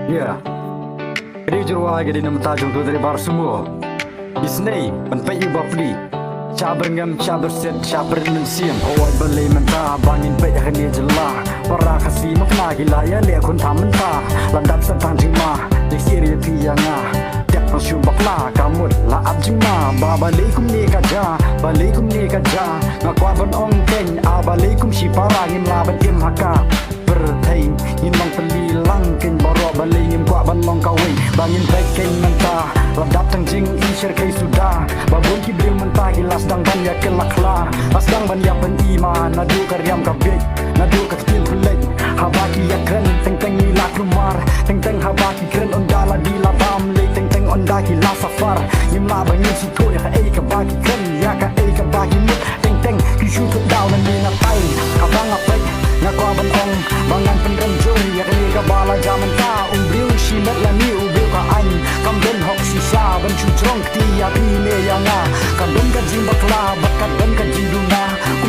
Ya, ini jurwa jadi nama tajung tu dari bar semua. Isnei, penpai ibu bapli. Cabar ngam, cabar set, cabar mensiam. Awal balai mentah, bangin pek hanya jelah. Para kasih makna gila ya le kun tam mentah. Landap sentang jima, di siri tianga. Tiap nasiu bakla, kamut la abjima. Babalikum ni kaja, balikum ni kaja. Ngakwaban ong keng, abalikum si para ngim laban im haka. Berthai, ngimang pelilang ken borok balai ngim kwa ban long kawin. Bangin pek keng mentah. Ladap tang jing isyar kay sudah. Babun kibril mentah gilas dang ban ya kelakla. Asdang ban ya ban iman nadu karyam kabik. Nadu kaktil kulay. Habaki ya kren teng teng nilak lumar. Teng teng habaki kren ondala di labam le. Teng teng ondaki la safar. Yimla bangin siko ya ka ay kabaki kren. Ya ka ay kabaki mut. Teng teng kishu tuk daw na nina tay. Habang apay ngakwa ban ong. Bangan penrem joy ya kani kabala jaman ta. Umbriw shimet la ni ubriw ka an. Kamden hok sisa ban chutrong tiya pine ya nga. Kamden ka jing bakla bakat dan ka jiduna.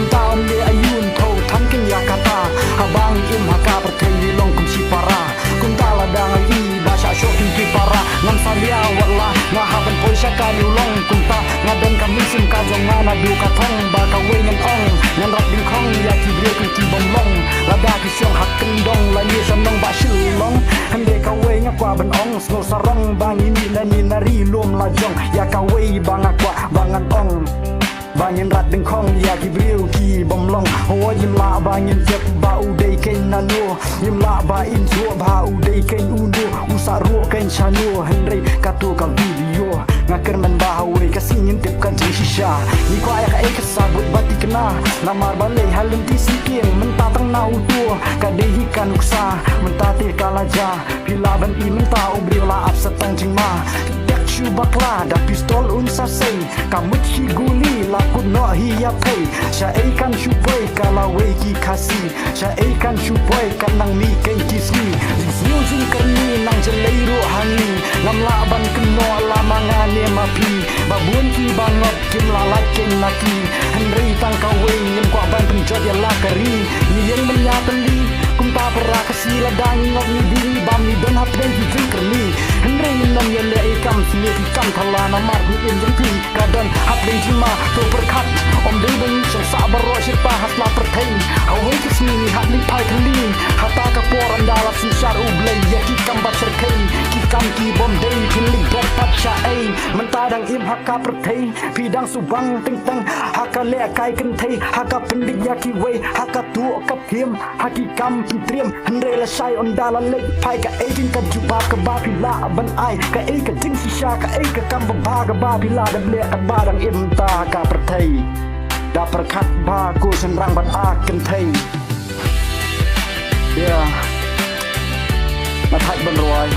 Taon le ayun thau tham king ya kata. Habang im haka perteli long kum si para. Kum tala dangai i basha shoking ki para. Ngam salia wala ngahaban poi syaka long kum ta. Ngadan kami sim ka jong ngana du ka thong ba ka we ngan ong. Ngan rak ding khong ya ki brio ki bom long. Lada ki syong hak king dong la ni san long ba shu long. Hande ka we ngakwa ban ong sno sarong bang ini na ni nari lom la jong. Ya ka we bang akwa bangan ong. Bangin rat deng khong ya ki briu ki bom long. Ho yim la bangin jep ba u dei ken nanu. Yim la ba in chu ba u dei ken undu. Usa ru ken chanu henry katu kal video. Ngakar man ba we kasingin tip kan shisha. Ni kwa ya ka sabut bati kena. Lamar balai halum ti siking mentatang na utu. Kadehi kan uksa mentate kalaja. Bila ban i menta u briu la ap setang jingma. Shu bakla da pistol unsa say kamut hi guli lakut no hiya pay sha ai kan shu pay kala we ki khasi sha ai kan shu pay kan nang mi kai kisni zinu jing karni nang jelai ro hani lam la ban kno la mangane mapi babun ki bangot kim la la ken laki henry tang ka we ngim kwa ban penjot ya la kari ni yang menyateli kum ta pra kasi la dang ngok ni diri bam ni don hap den ki kerni henry nam ya le kam ni kam thala na mar ni in jeng pi kadan hap den jima to berkat om dei ben so sabar ro sirpa hasla pertain awai kisni hap ni pai thali hata ka por andala susar ublai ya ki kam ba serkai ki kam ki bom dei thili dot pat cha ai mentadang im hakka pertain pidang subang teng teng hakka le kai ken thai hakka pendik ya ki wei hakka tu kap him haki kam pitriam hendre la sai ondala le pai ka ai kin ka juba ka ba pila ban ai ka ai ka jing sha ka ai ka kam ba ga ba pila da ble ka ba dang im ta ka pertai da perkat ba ku senrang ban a ken thai ya mathai ban roi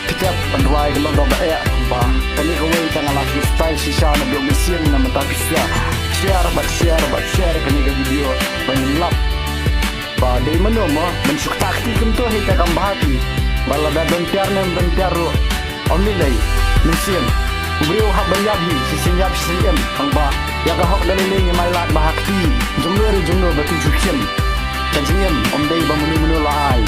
pitap ban roi ka long ba e ba kani ka wei tang ala ki style shisha na bi misien na mata pisya share kani ka video ban lap ba dei mano mo ban suk takti kum to he ka kam bahati bala da ban tiar nem ban tiar om ni lei misien ubrio hak ban yabi sisin yab sisin ang ba ya ka hok dalile ni mai lat bahakti jumno batu jukiem kan singem om dei ba muni munu lai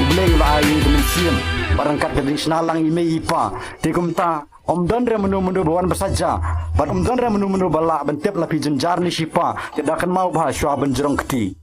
ublei lai ni misien barangkat gading sinalang imei pa tikum ta om dan re menu bawan bersaja ban om dan re menu bala ban tiap lapi jenjar ni sipa tidak akan mau bah syua ban jerong keti